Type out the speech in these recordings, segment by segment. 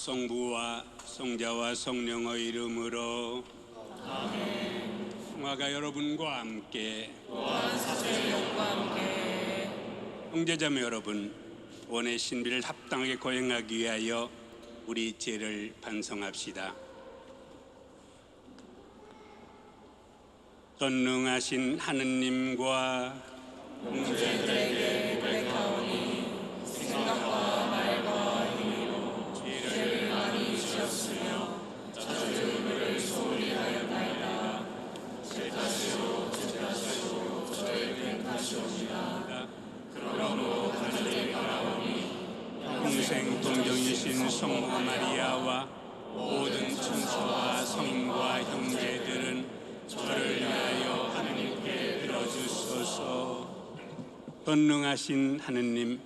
성부와 성자와 성령의 이름으로 아멘. 성화가 여러분과 함께 또한 사제의 영과 함께 형제자매 여러분, 원의 신비를 합당하게 거행하기 위하여 우리 죄를 반성합시다. 전능하신 하느님과 형제들에게 고백하오니 생각과 말과 행위로 죄를 많이 지었으며 자주 의를 소홀히 하였나이다. 제 탓이요 저의 된 탓이옵니다. 그러므로 하늘에 바라오니 평생 동정이신 성모 마리아와 모든 천사와 성인과 형제들은 저를 위하여 하느님께 들어주소서. 전능하신 하느님,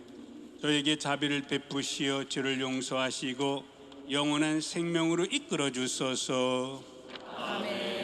저에게 자비를 베푸시어 죄를 용서하시고 영원한 생명으로 이끌어 주소서. 아멘.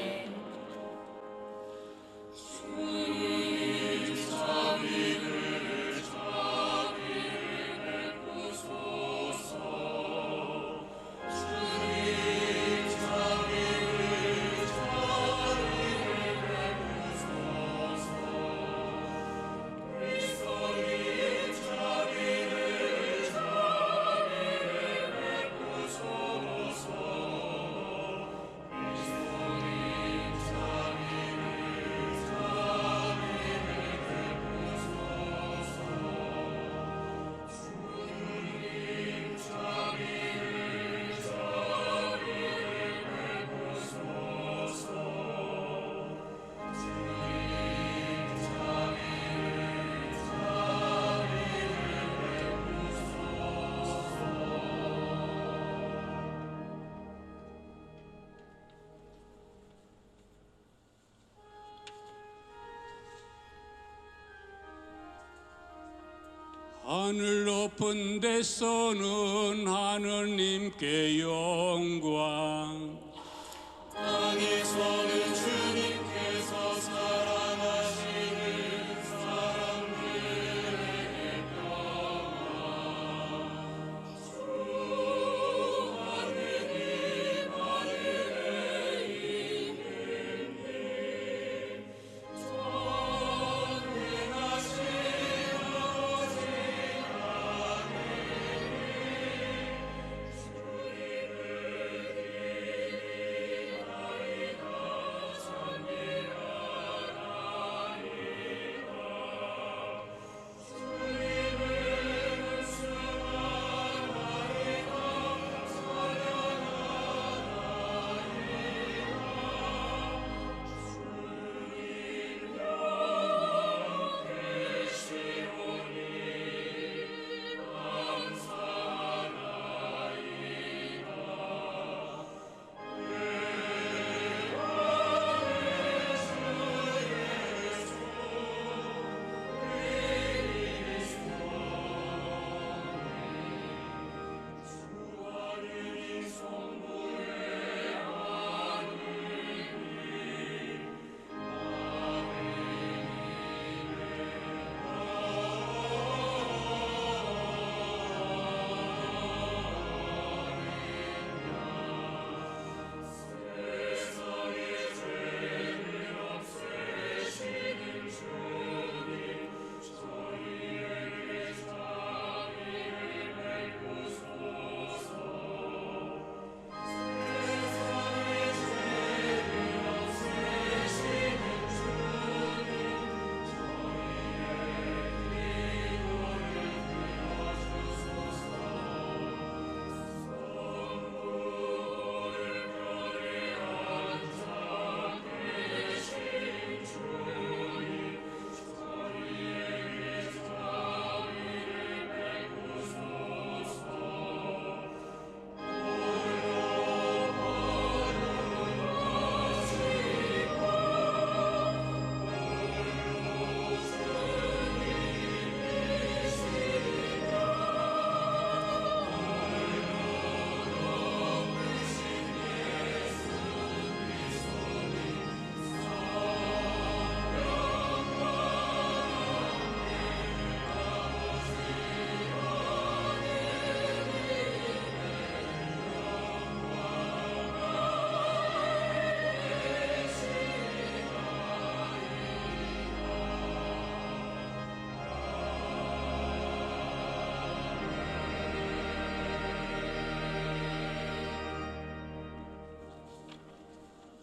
하늘 높은 데서는 하느님께 영광, 땅에서는 주님께서 사랑하시는 사람들에게 평안. 주 하느님 하늘에 있는 전능하신 아버지 하느님, 주님을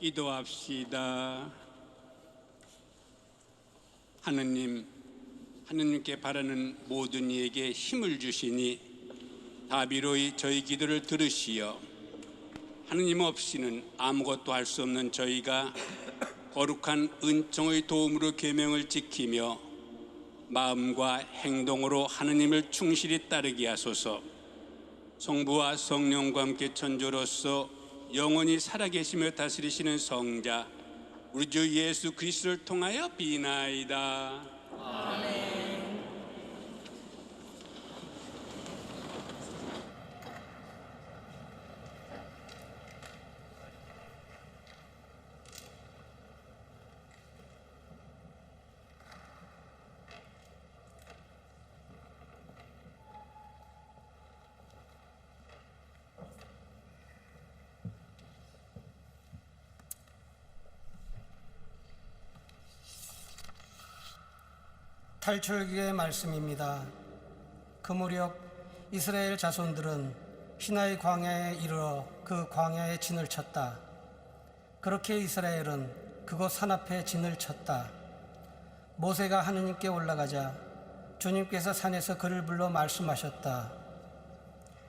기도합시다. 하느님께 바라는 모든 이에게 힘을 주시니 다비로이 저희 기도를 들으시어 하느님 없이는 아무것도 할 수 없는 저희가 거룩한 은총의 도움으로 계명을 지키며 마음과 행동으로 하느님을 충실히 따르게 하소서. 성부와 성령과 함께 천주로서 영원히 살아계시며 다스리시는 성자 우리 주 예수 그리스도를 통하여 비나이다. 탈출기의 말씀입니다. 그 무렵 이스라엘 자손들은 시나이 광야에 이르러 그 광야에 진을 쳤다. 그렇게 이스라엘은 그곳 산 앞에 진을 쳤다. 모세가 하느님께 올라가자 주님께서 산에서 그를 불러 말씀하셨다.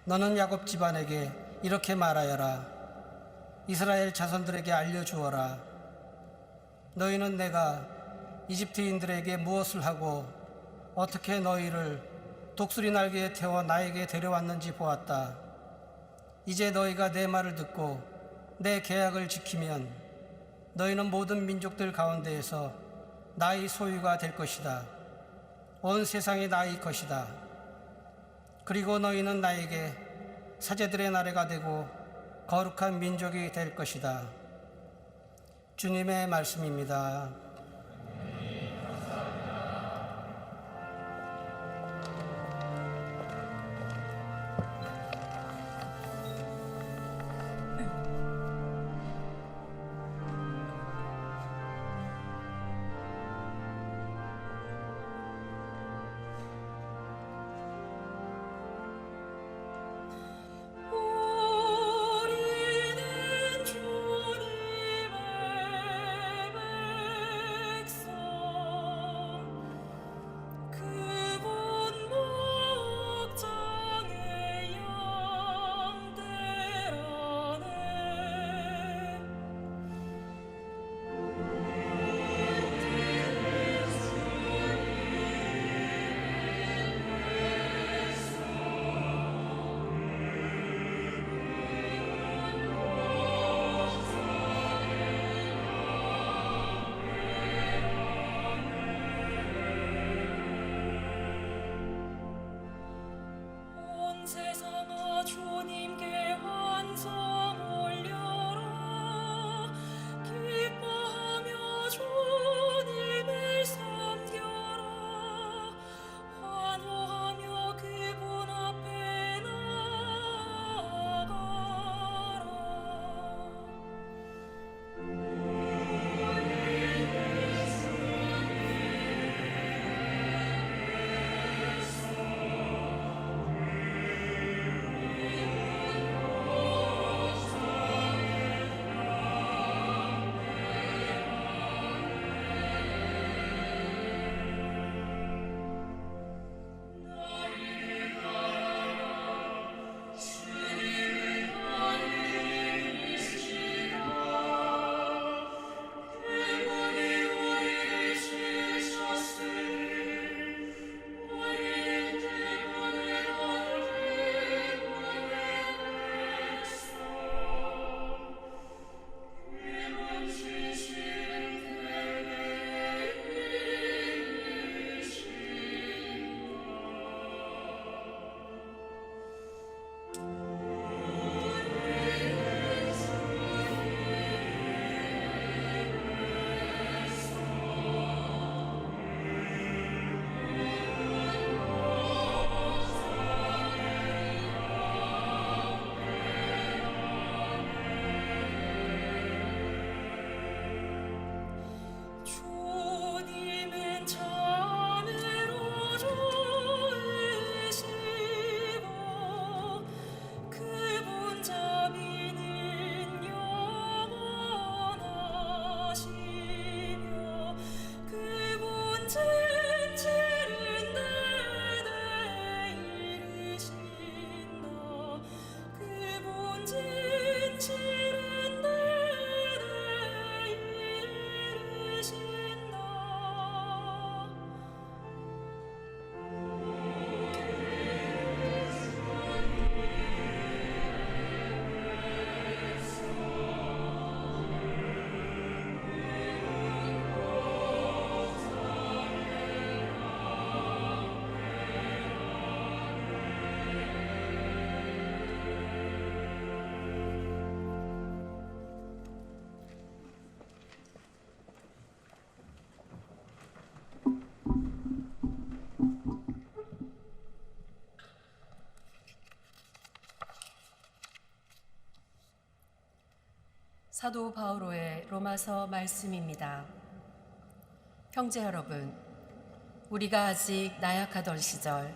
너는 야곱 집안에게 이렇게 말하여라. 이스라엘 자손들에게 알려주어라. 너희는 내가 이집트인들에게 무엇을 하고 어떻게 너희를 독수리 날개에 태워 나에게 데려왔는지 보았다. 이제 너희가 내 말을 듣고 내 계약을 지키면 너희는 모든 민족들 가운데에서 나의 소유가 될 것이다. 온 세상이 나의 것이다. 그리고 너희는 나에게 사제들의 나라가 되고 거룩한 민족이 될 것이다. 주님의 말씀입니다. 우리는 주님의 사도 바오로의 로마서 말씀입니다. 형제 여러분, 우리가 아직 나약하던 시절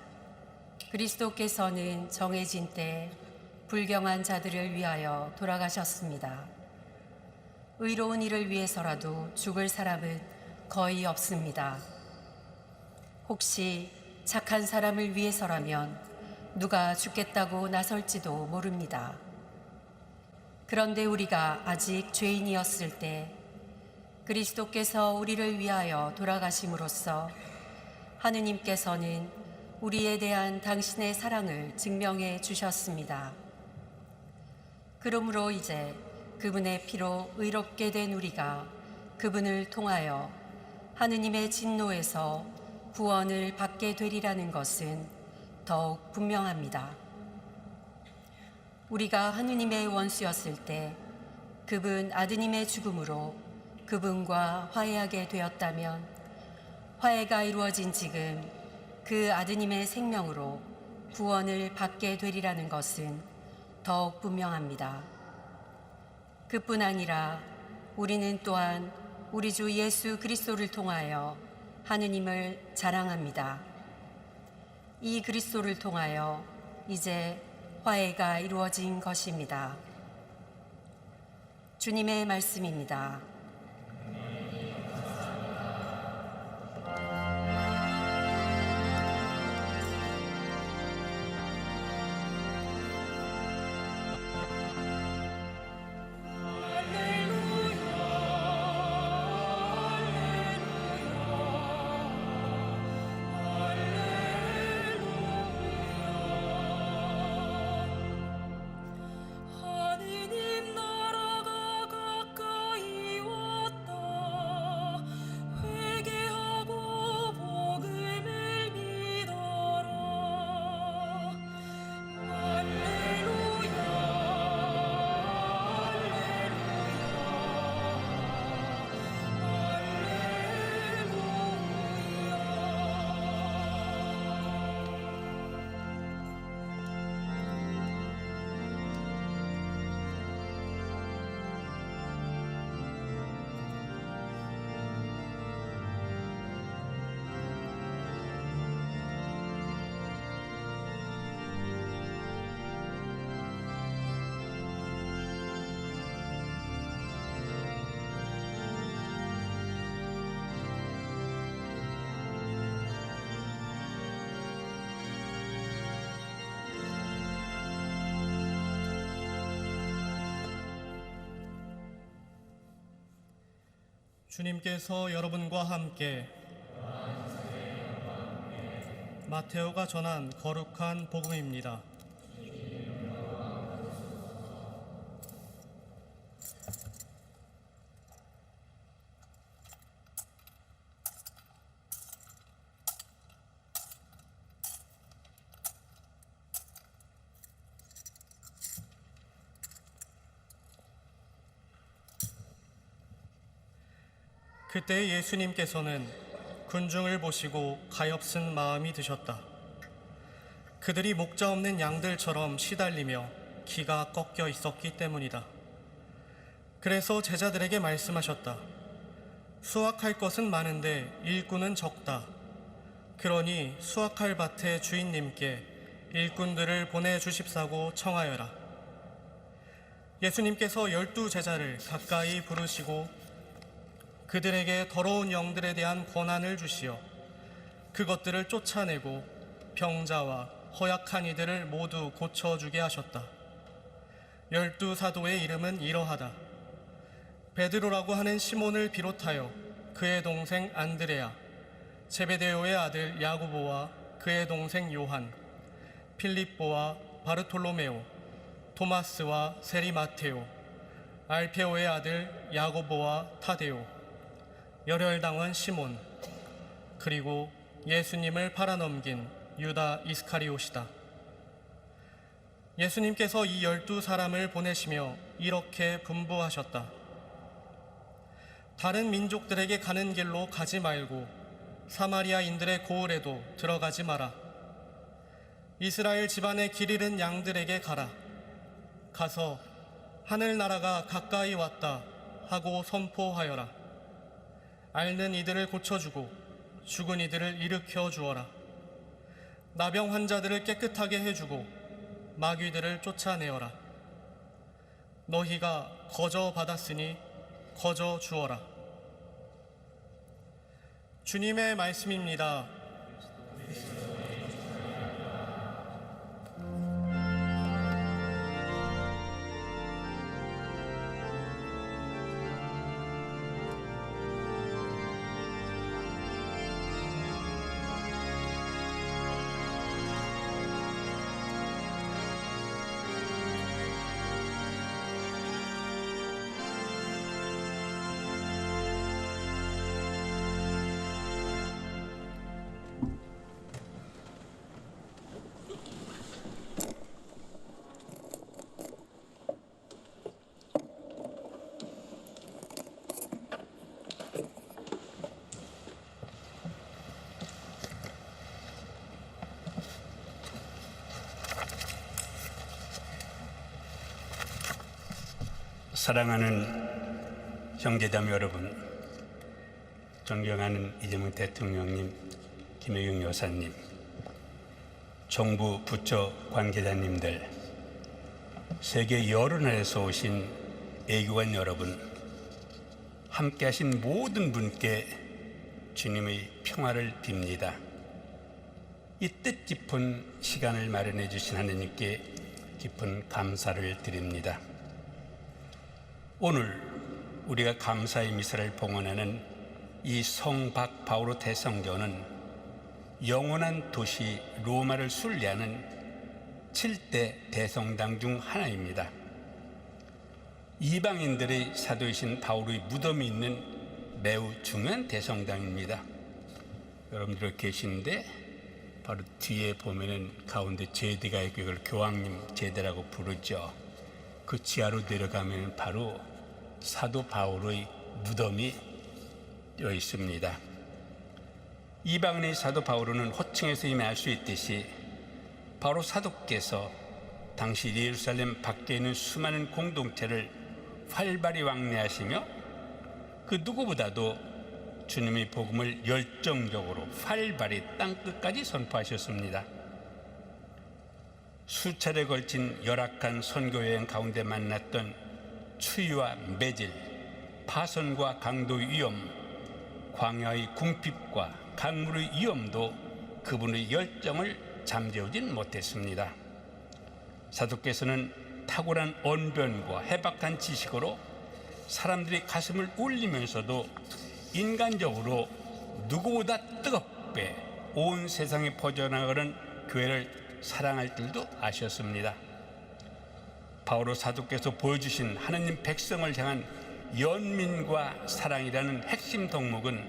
그리스도께서는 정해진 때 불경한 자들을 위하여 돌아가셨습니다. 의로운 일을 위해서라도 죽을 사람은 거의 없습니다. 혹시 착한 사람을 위해서라면 누가 죽겠다고 나설지도 모릅니다. 그런데 우리가 아직 죄인이었을 때 그리스도께서 우리를 위하여 돌아가심으로써 하느님께서는 우리에 대한 당신의 사랑을 증명해 주셨습니다. 그러므로 이제 그분의 피로 의롭게 된 우리가 그분을 통하여 하느님의 진노에서 구원을 받게 되리라는 것은 더욱 분명합니다. 우리가 하느님의 원수였을 때 그분 아드님의 죽음으로 그분과 화해하게 되었다면 화해가 이루어진 지금 그 아드님의 생명으로 구원을 받게 되리라는 것은 더욱 분명합니다. 그뿐 아니라 우리는 또한 우리 주 예수 그리스도를 통하여 하느님을 자랑합니다. 이 그리스도를 통하여 이제 화해가 이루어진 것입니다. 주님의 말씀입니다. 하느님 나라가 가까이 왔다. 회개하고 복음을 믿어라. 할렐루야, 주님께서 여러분과 함께 마테오가 전한 거룩한 복음입니다. 그때 예수님께서는 군중을 보시고 가엾은 마음이 드셨다. 그들이 목자 없는 양들처럼 시달리며 기가 꺾여 있었기 때문이다. 그래서 제자들에게 말씀하셨다. 수확할 것은 많은데 일꾼은 적다. 그러니 수확할 밭의 주인님께 일꾼들을 보내주십사고 청하여라. 예수님께서 12 제자를 가까이 부르시고 그들에게 더러운 영들에 대한 권한을 주시어 그것들을 쫓아내고 병자와 허약한 이들을 모두 고쳐주게 하셨다. 12 사도의 이름은 이러하다. 베드로라고 하는 시몬을 비롯하여 그의 동생 안드레아, 제베데오의 아들 야고보와 그의 동생 요한, 필립보와 바르톨로메오, 토마스와 세리 마테오, 알페오의 아들 야고보와 타데오, 열혈당원 시몬, 그리고 예수님을 팔아넘긴 유다 이스카리옷이다. 예수님께서 이 12 사람을 보내시며 이렇게 분부하셨다. 다른 민족들에게 가는 길로 가지 말고 사마리아인들의 고을에도 들어가지 마라. 이스라엘 집안의 길 잃은 양들에게 가라. 가서 하늘나라가 가까이 왔다 하고 선포하여라. 앓는 이들을 고쳐주고 죽은 이들을 일으켜 주어라. 나병 환자들을 깨끗하게 해주고 마귀들을 쫓아내어라. 너희가 거저 받았으니 거저 주어라. 주님의 말씀입니다. 사랑하는 형제자매 여러분, 존경하는 이재명 대통령님, 김혜경 여사님, 정부 부처 관계자님들, 세계 여러 나라에서 오신 애교관 여러분, 함께 하신 모든 분께 주님의 평화를 빕니다. 이 뜻깊은 시간을 마련해 주신 하느님께 깊은 감사를 드립니다. 오늘 우리가 감사의 미사를 봉헌하는 이 성박 바오로 대성전은 영원한 도시 로마를 순례하는 7대 대성당 중 하나입니다. 이방인들의 사도이신 바오로의 무덤이 있는 매우 중요한 대성당입니다. 여러분들 계시는데 바로 뒤에 보면은 가운데 제대가 있고 이걸 교황님 제대라고 부르죠. 그 지하로 내려가면 바로 사도 바오로의 무덤이 되어 있습니다. 이방인의 사도 바오로는 호칭에서 이미 알 수 있듯이 바로 사도께서 당시 예루살렘 밖에 있는 수많은 공동체를 활발히 왕래하시며 그 누구보다도 주님의 복음을 열정적으로 활발히 땅끝까지 선포하셨습니다. 수차례 걸친 열악한 선교여행 가운데 만났던 추위와 매질, 파선과 강도의 위험, 광야의 궁핍과 강물의 위험도 그분의 열정을 잠재우진 못했습니다. 사도께서는 탁월한 언변과 해박한 지식으로 사람들의 가슴을 울리면서도 인간적으로 누구보다 뜨겁게 온 세상에 퍼져나가는 교회를 사랑할 줄도 아셨습니다. 바오로 사도께서 보여주신 하느님 백성을 향한 연민과 사랑이라는 핵심 덕목은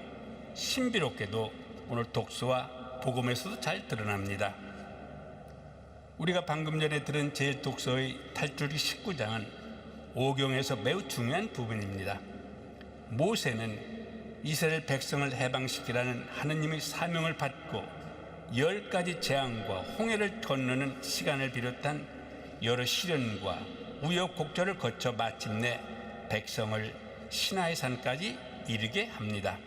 신비롭게도 오늘 독서와 복음에서도 잘 드러납니다. 우리가 방금 전에 들은 제1독서의 탈출기 19장은 오경에서 매우 중요한 부분입니다. 모세는 이스라엘 백성을 해방시키라는 하느님의 사명을 받고 10가지 재앙과 홍해를 건너는 시간을 비롯한 여러 시련과 우여곡절을 거쳐 마침내 백성을 시나이 산까지 이르게 합니다.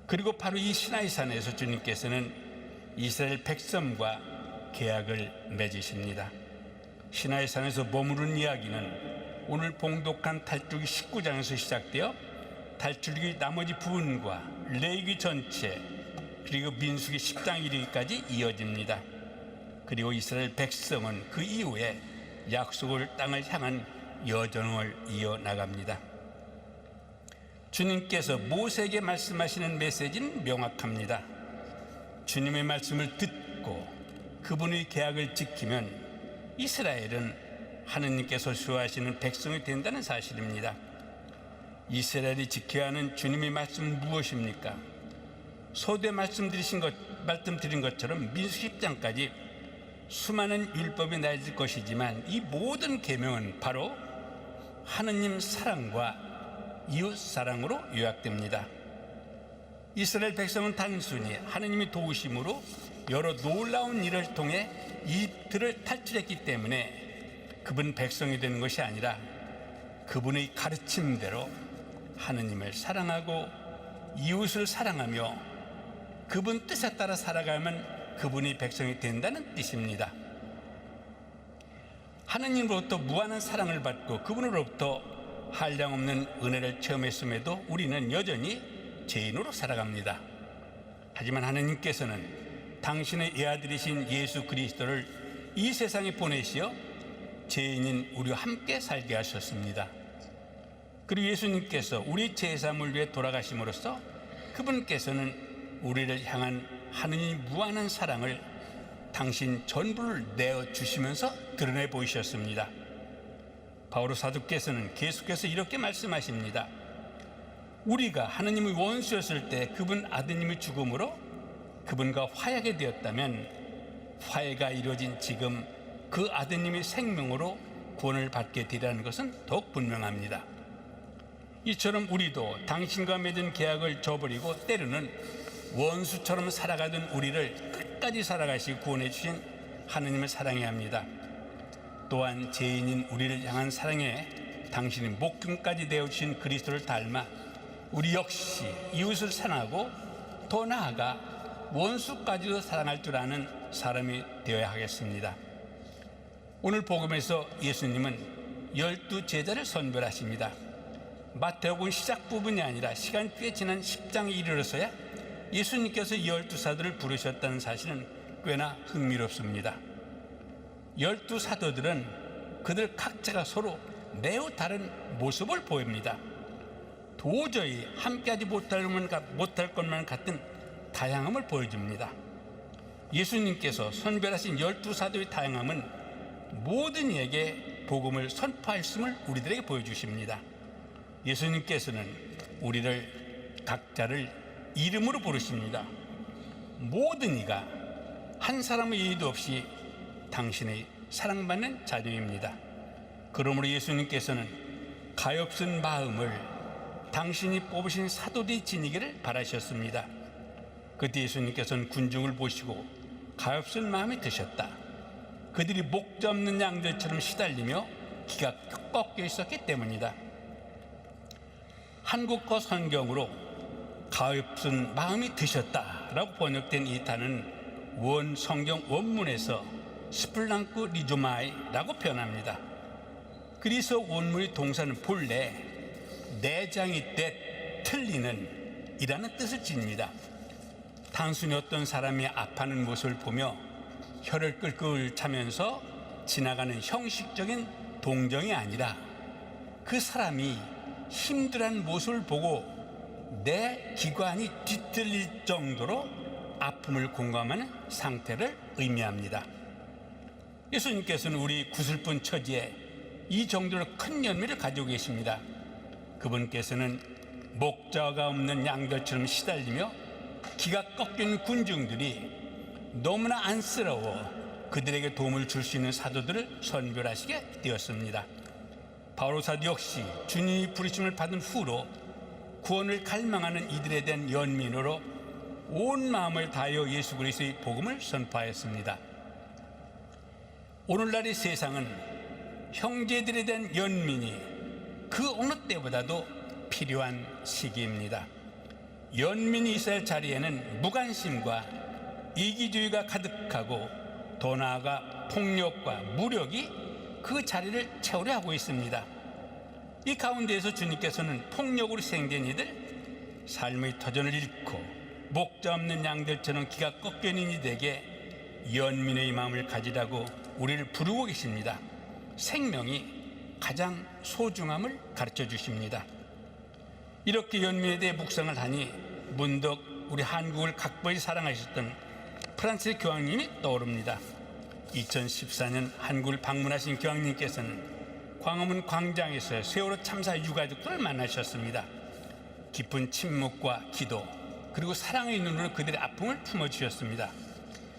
그리고 바로 이 시나이 산에서 주님께서는 이스라엘 백성과 계약을 맺으십니다. 시나이 산에서 머무른 이야기는 오늘 봉독한 탈출기 19장에서 시작되어 탈출기 나머지 부분과 레위기 전체 그리고 민수기 10장 이르기까지 이어집니다. 그리고 이스라엘 백성은 그 이후에 약속을 땅을 향한 여정을 이어나갑니다. 주님께서 모세에게 말씀하시는 메시지는 명확합니다. 주님의 말씀을 듣고 그분의 계약을 지키면 이스라엘은 하느님께서 수호하시는 백성이 된다는 사실입니다. 이스라엘이 지켜야 하는 주님의 말씀은 무엇입니까? 소대 말씀드린 것처럼 민수기 10장까지 수많은 율법이 나열될 것이지만 이 모든 계명은 바로 하느님 사랑과 이웃 사랑으로 요약됩니다. 이스라엘 백성은 단순히 하느님의 도우심으로 여러 놀라운 일을 통해 이들을 탈출했기 때문에 그분 백성이 되는 것이 아니라 그분의 가르침대로 하느님을 사랑하고 이웃을 사랑하며 그분 뜻에 따라 살아가면 그분이 백성이 된다는 뜻입니다. 하느님으로부터 무한한 사랑을 받고 그분으로부터 한량없는 은혜를 체험했음에도 우리는 여전히 죄인으로 살아갑니다. 하지만 하느님께서는 당신의 애아들이신 예수 그리스도를 이 세상에 보내시어 죄인인 우리와 함께 살게 하셨습니다. 그리고 예수님께서 우리 죄사함을 위해 돌아가심으로써 그분께서는 우리를 향한 하느님의 무한한 사랑을 당신 전부를 내어주시면서 드러내 보이셨습니다. 바오로 사도께서는 계속해서 이렇게 말씀하십니다. 우리가 하느님의 원수였을 때 그분 아드님의 죽음으로 그분과 화해하게 되었다면 화해가 이루어진 지금 그 아드님의 생명으로 구원을 받게 되리라는 것은 더욱 분명합니다. 이처럼 우리도 당신과 맺은 계약을 저버리고 때로는 원수처럼 살아가던 우리를 끝까지 살아가시고 구원해 주신 하느님을 사랑해야 합니다. 또한 죄인인 우리를 향한 사랑에 당신이 목숨까지 내어주신 그리스도를 닮아 우리 역시 이웃을 사랑하고 더 나아가 원수까지도 사랑할 줄 아는 사람이 되어야 하겠습니다. 오늘 복음에서 예수님은 12 제자를 선별하십니다. 마태복음 시작 부분이 아니라 시간 꽤 지난 10장에 이르러서야 예수님께서 12사도를 부르셨다는 사실은 꽤나 흥미롭습니다. 12사도들은 그들 각자가 서로 매우 다른 모습을 보입니다. 도저히 함께하지 못할 것만 같은 다양함을 보여줍니다. 예수님께서 선별하신 12사도의 다양함은 모든 이에게 복음을 선포하였음을 우리들에게 보여주십니다. 예수님께서는 우리를 각자를 이름으로 부르십니다. 모든 이가 한 사람의 예의도 없이 당신의 사랑받는 자녀입니다. 그러므로 예수님께서는 가엾은 마음을 당신이 뽑으신 사도들이 지니기를 바라셨습니다. 그때 예수님께서는 군중을 보시고 가엾은 마음이 드셨다. 그들이 목자 없는 양들처럼 시달리며 기가 꺾여 있었기 때문이다. 한국어 성경으로 가엾은 마음이 드셨다라고 번역된 이 단어는 원 성경 원문에서 스플랑크 리조마이라고 표현합니다. 그래서 원문의 동사는 본래 내장이 때 틀리는 이라는 뜻을 지닙니다. 단순히 어떤 사람이 아파하는 모습을 보며 혀를 끌끌 차면서 지나가는 형식적인 동정이 아니라 그 사람이 힘들어하는 모습을 보고 내 기관이 뒤틀릴 정도로 아픔을 공감하는 상태를 의미합니다. 예수님께서는 우리 구슬픈 처지에 이 정도로 큰 연민을 가지고 계십니다. 그분께서는 목자가 없는 양들처럼 시달리며 기가 꺾인 군중들이 너무나 안쓰러워 그들에게 도움을 줄 수 있는 사도들을 선별하시게 되었습니다. 바오로 사도 역시 주님이 부르심을 받은 후로 구원을 갈망하는 이들에 대한 연민으로 온 마음을 다하여 예수 그리스도의 복음을 선포하였습니다. 오늘날의 세상은 형제들에 대한 연민이 그 어느 때보다도 필요한 시기입니다. 연민이 있어야 할 자리에는 무관심과 이기주의가 가득하고 더 나아가 폭력과 무력이 그 자리를 채우려 하고 있습니다. 이 가운데에서 주님께서는 폭력으로 희생된 이들, 삶의 터전을 잃고 목자 없는 양들처럼 기가 꺾여 있는 이들에게 연민의 마음을 가지라고 우리를 부르고 계십니다. 생명이 가장 소중함을 가르쳐 주십니다. 이렇게 연민에 대해 묵상을 하니 문득 우리 한국을 각별히 사랑하셨던 프란시스 교황님이 떠오릅니다. 2014년 한국을 방문하신 교황님께서는 광화문 광장에서 세월호 참사 유가족들을 만나셨습니다. 깊은 침묵과 기도 그리고 사랑의 눈으로 그들의 아픔을 품어주셨습니다.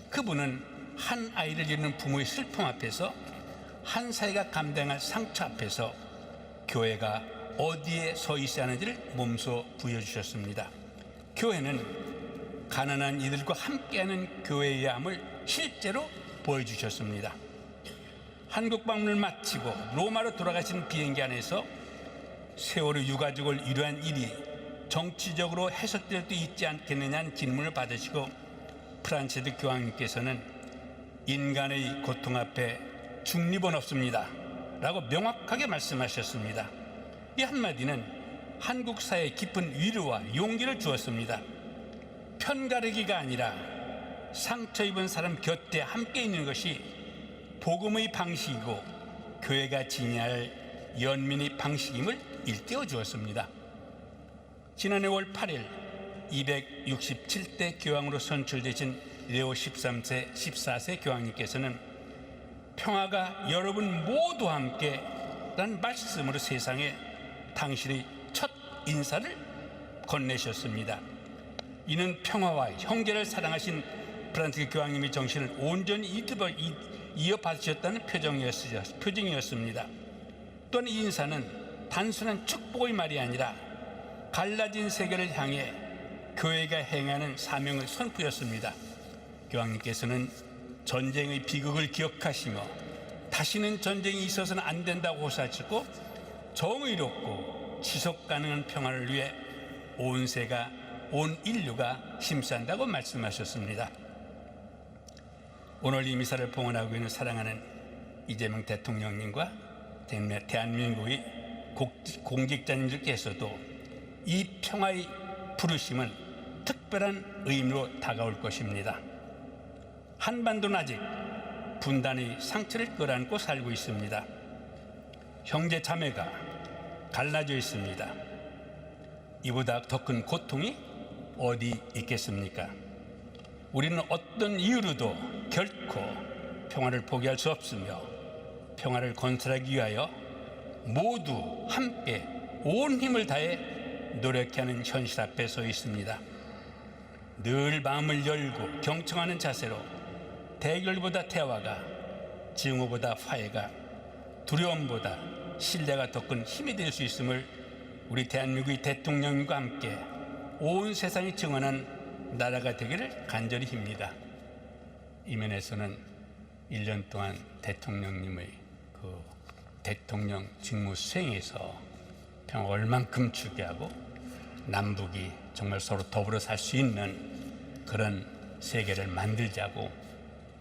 그분은 한 아이를 잃는 부모의 슬픔 앞에서 한 사회가 감당할 상처 앞에서 교회가 어디에 서 있어야 하는지를 몸소 부여주셨습니다. 교회는 가난한 이들과 함께하는 교회의 함을 실제로 보여주셨습니다. 한국 방문을 마치고 로마로 돌아가신 비행기 안에서 세월호 유가족을 위로한 일이 정치적으로 해석될 수 있지 않겠느냐는 질문을 받으시고 프란시스 교황님께서는 인간의 고통 앞에 중립은 없습니다 라고 명확하게 말씀하셨습니다. 이 한마디는 한국 사회에 깊은 위로와 용기를 주었습니다. 편가르기가 아니라 상처 입은 사람 곁에 함께 있는 것이 복음의 방식이고 교회가 지녀야 할 연민의 방식임을 일깨워 주었습니다. 지난해 5월 8일 267대 교황으로 선출되신 레오 13세, 14세 교황님께서는 평화가 여러분 모두와 함께 라는 말씀으로 세상에 당신의 첫 인사를 건네셨습니다. 이는 평화와 형제를 사랑하신 프란시스 교황님의 정신을 온전히 이어받으셨다는 표징이었습니다. 또한 이 인사는 단순한 축복의 말이 아니라 갈라진 세계를 향해 교회가 행하는 사명의 선포였습니다. 교황님께서는 전쟁의 비극을 기억하시며 다시는 전쟁이 있어서는 안 된다고 호소하시고 정의롭고 지속 가능한 평화를 위해 온 인류가 힘쓴다고 말씀하셨습니다. 오늘 이 미사를 봉헌하고 있는 사랑하는 이재명 대통령님과 대한민국의 공직자님들께서도 이 평화의 부르심은 특별한 의미로 다가올 것입니다. 한반도는 아직 분단의 상처를 끌어안고 살고 있습니다. 형제 자매가 갈라져 있습니다. 이보다 더 큰 고통이 어디 있겠습니까? 우리는 어떤 이유로도 결코 평화를 포기할 수 없으며 평화를 건설하기 위하여 모두 함께 온 힘을 다해 노력하는 현실 앞에 서 있습니다. 늘 마음을 열고 경청하는 자세로 대결보다 대화가, 증오보다 화해가, 두려움보다 신뢰가 더 큰 힘이 될 수 있음을 우리 대한민국의 대통령과 함께 온 세상이 증언한 나라가 되기를 간절히 빕니다. 이 면에서는 1년 동안 대통령님의 대통령 직무 수행에서 평화 얼만큼 추구하고 남북이 정말 서로 더불어 살 수 있는 그런 세계를 만들자고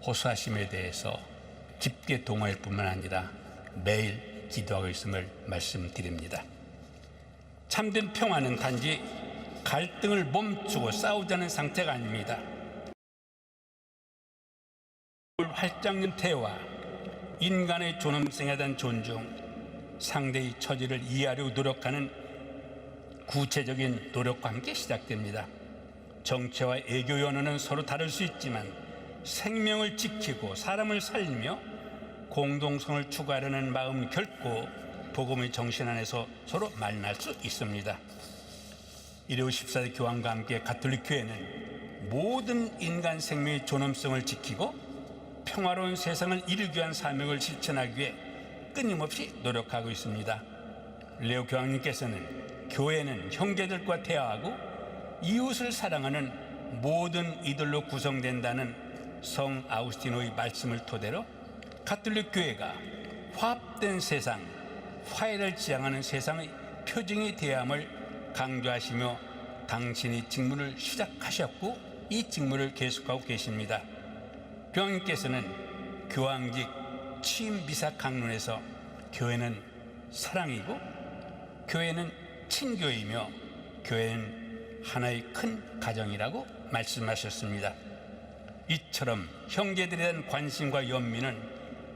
호소하심에 대해서 깊게 동의할 뿐만 아니라 매일 기도하고 있음을 말씀드립니다. 참된 평화는 단지 갈등을 멈추고 싸우자는 상태가 아닙니다. 활짝 연 대화, 인간의 존엄성에 대한 존중, 상대의 처지를 이해하려고 노력하는 구체적인 노력과 함께 시작됩니다. 정치와 애교 연호는 서로 다를 수 있지만 생명을 지키고 사람을 살리며 공동성을 추구하려는 마음은 결코 복음의 정신 안에서 서로 만날 수 있습니다. 레오 14세 교황과 함께 가톨릭 교회는 모든 인간 생명의 존엄성을 지키고 평화로운 세상을 이루기 위한 사명을 실천하기 위해 끊임없이 노력하고 있습니다. 레오 교황님께서는 교회는 형제들과 대화하고 이웃을 사랑하는 모든 이들로 구성된다는 성 아우구스티노의 말씀을 토대로 가톨릭 교회가 화합된 세상, 화해를 지향하는 세상의 표징이 되어야 함을 강조하시며 당신이 직무를 시작하셨고 이 직무를 계속하고 계십니다. 교황님께서는 교황직 취임 미사 강론에서 교회는 사랑이고 교회는 친교이며 교회는 하나의 큰 가정이라고 말씀하셨습니다. 이처럼 형제들에 대한 관심과 연민은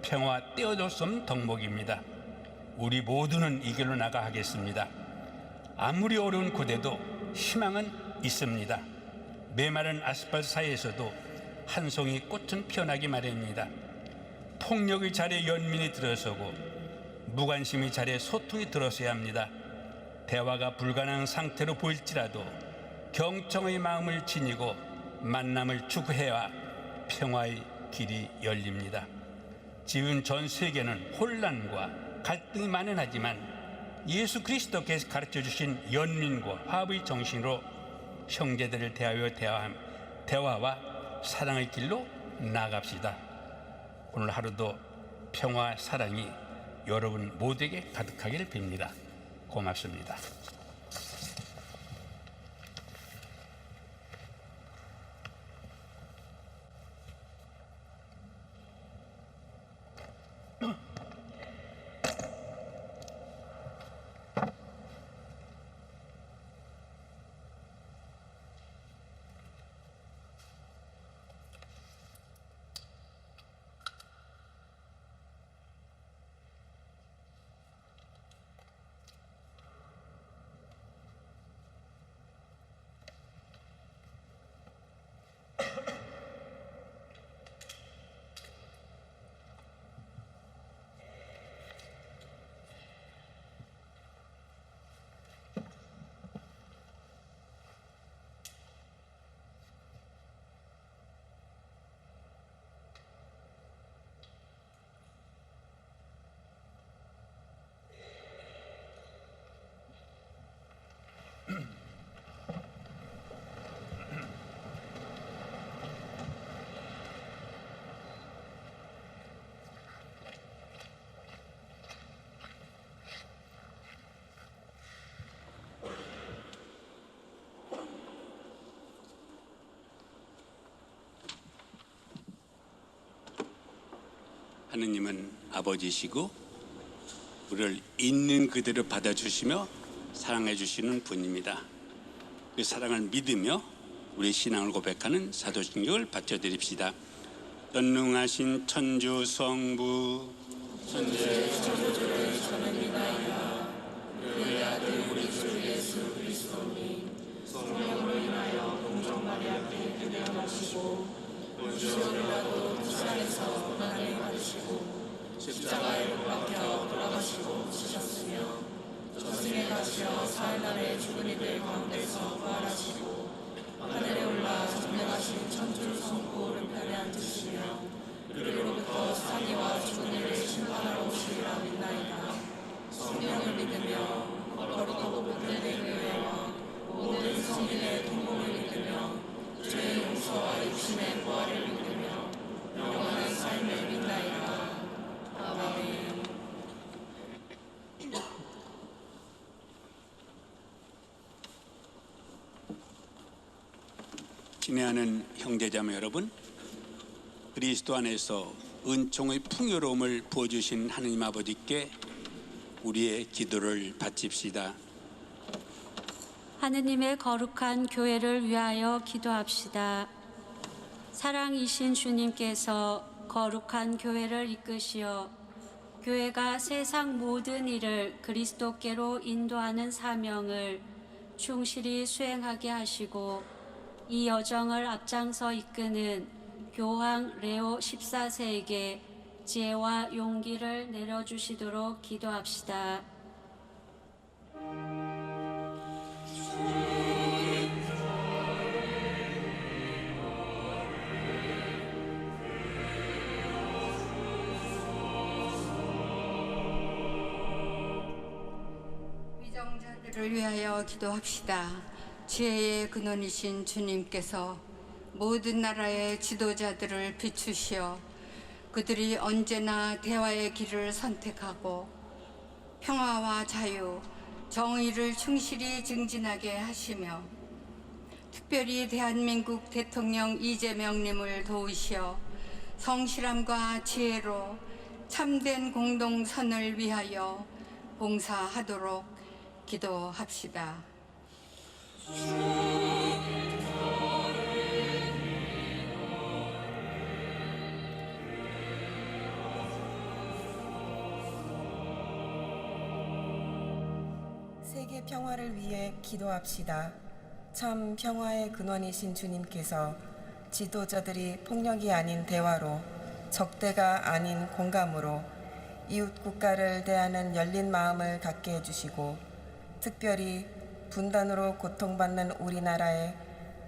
평화와 떼어줄 수 없는 덕목입니다. 우리 모두는 이 길로 나가겠습니다. 아무리 어려운 고대도 희망은 있습니다. 메마른 아스팔트 사이에서도 한 송이 꽃은 피어나기 마련입니다. 폭력의 자리에 연민이 들어서고 무관심의 자리에 소통이 들어서야 합니다. 대화가 불가능한 상태로 보일지라도 경청의 마음을 지니고 만남을 추구해야 평화의 길이 열립니다. 지금 전 세계는 혼란과 갈등이 만연하지만 예수 그리스도께서 가르쳐 주신 연민과 화합의 정신으로 형제들을 대하여 대화와 사랑의 길로 나아갑시다. 오늘 하루도 평화, 사랑이 여러분 모두에게 가득하기를 빕니다. 고맙습니다. 하느님은 아버지시고 우리를 있는 그대로 받아주시며 사랑해 주시는 분입니다. 그 사랑을 믿으며 우리 신앙을 고백하는 사도신경을 바쳐드립시다. 전능하신 천주 성부 천주의 창조주를 저는 믿나이다. 그의 아들 우리 주 예수 그리스도니 성령으로 인하여 동정 마리아께 태어나시고 본시오라도 부산에서 고난을 받으시고 십자가에 못 박혀 돌아가시고 지셨으며 저승에 가시어 사흘날에 죽은 이들 가운데서 부활하시고 하늘에 올라 전능하신 천주 성부 오른편에 앉으시며 그리로부터 사기와 죽은 이를 심판하러 오시리라 믿나이다. 성령을 믿으며 거룩하고 복된 교회와 모든 성인의 통곡을 믿으며 죄의 용서와 육신의 부활을 믿으며 영원한 삶을 믿나이다. 아멘. 친애하는 형제자매 여러분, 그리스도 안에서 은총의 풍요로움을 부어주신 하느님 아버지께 우리의 기도를 바칩시다. 하느님의 거룩한 교회를 위하여 기도합시다. 사랑이신 주님께서 거룩한 교회를 이끄시어 교회가 세상 모든 일을 그리스도께로 인도하는 사명을 충실히 수행하게 하시고 이 여정을 앞장서 이끄는 교황 레오 14세에게 지혜와 용기를 내려주시도록 기도합시다. 위정자들을 위하여 기도합시다. 지혜의 근원이신 주님께서 모든 나라의 지도자들을 비추시어 그들이 언제나 대화의 길을 선택하고 평화와 자유, 정의를 충실히 증진하게 하시며 특별히 대한민국 대통령 이재명님을 도우시어 성실함과 지혜로 참된 공동선을 위하여 봉사하도록 기도합시다. 세계 평화를 위해 기도합시다. 참 평화의 근원이신 주님께서 지도자들이 폭력이 아닌 대화로, 적대가 아닌 공감으로 이웃 국가를 대하는 열린 마음을 갖게 해주시고 특별히 분단으로 고통받는 우리나라에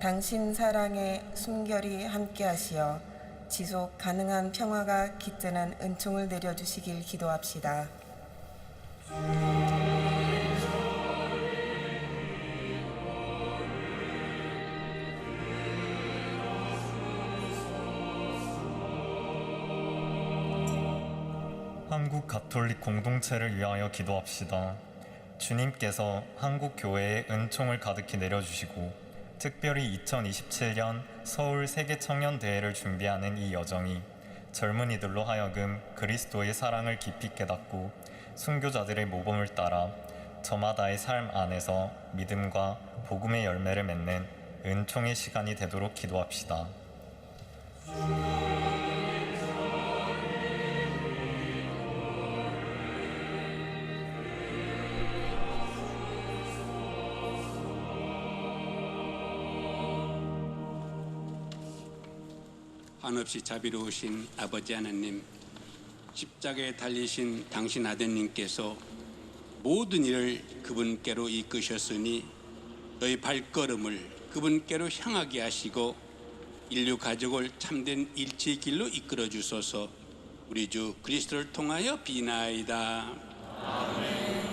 당신 사랑의 숨결이 함께하시어 지속 가능한 평화가 깃드는 은총을 내려주시길 기도합시다. 한국 가톨릭 공동체를 위하여 기도합시다. 주님께서 한국 교회에 은총을 가득히 내려주시고 특별히 2027년 서울 세계 청년 대회를 준비하는 이 여정이 젊은이들로 하여금 그리스도의 사랑을 깊이 깨닫고 순교자들의 모범을 따라 저마다의 삶 안에서 믿음과 복음의 열매를 맺는 은총의 시간이 되도록 기도합시다. 한없이 자비로우신 아버지 하나님, 십자가에 달리신 당신 아드님께서 모든 일을 그분께로 이끄셨으니 너희 발걸음을 그분께로 향하게 하시고 인류 가족을 참된 일치의 길로 이끌어 주소서. 우리 주 그리스도를 통하여 비나이다. 아멘.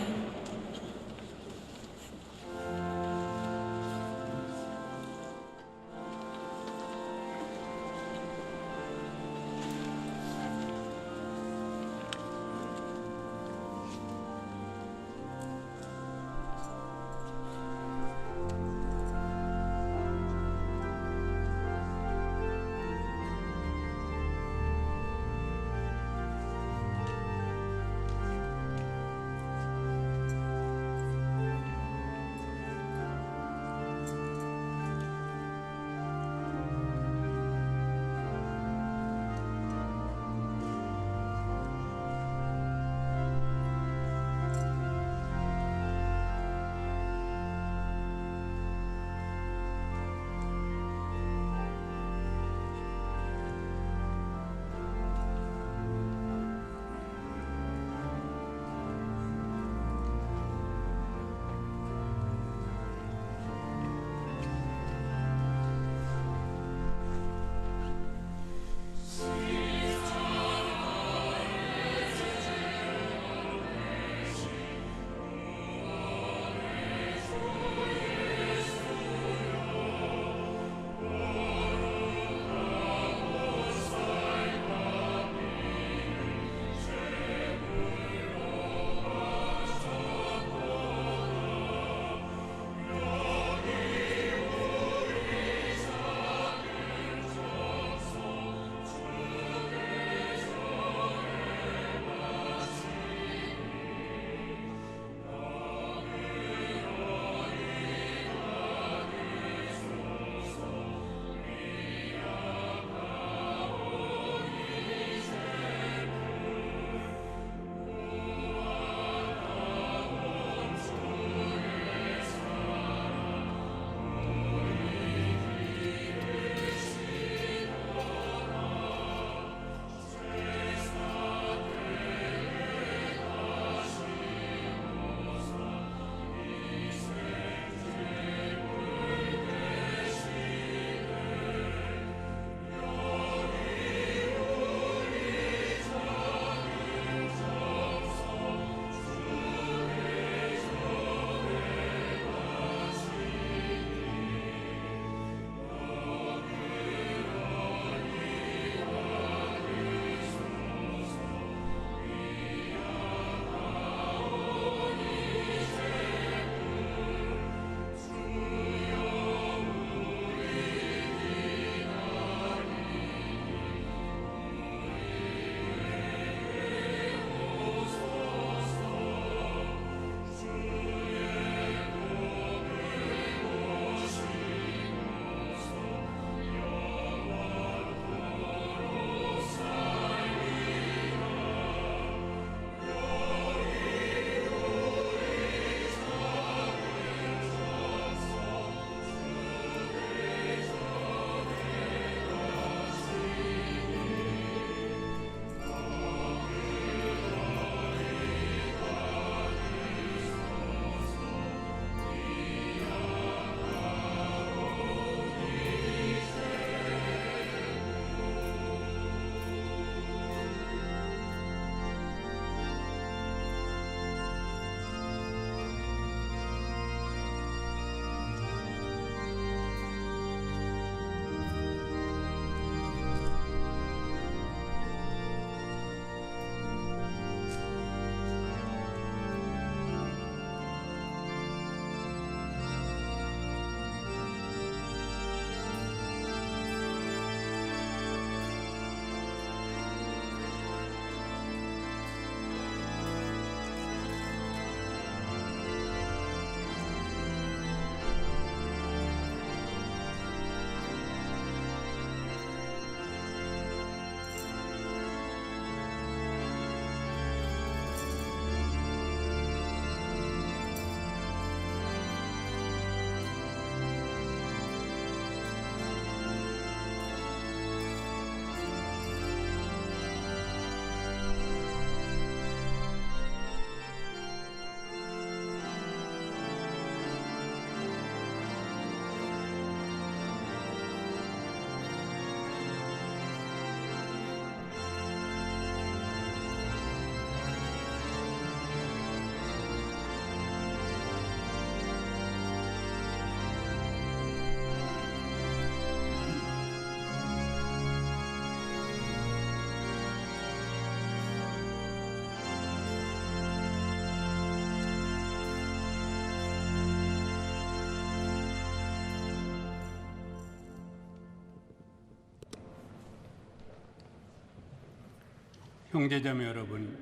형제자매 여러분,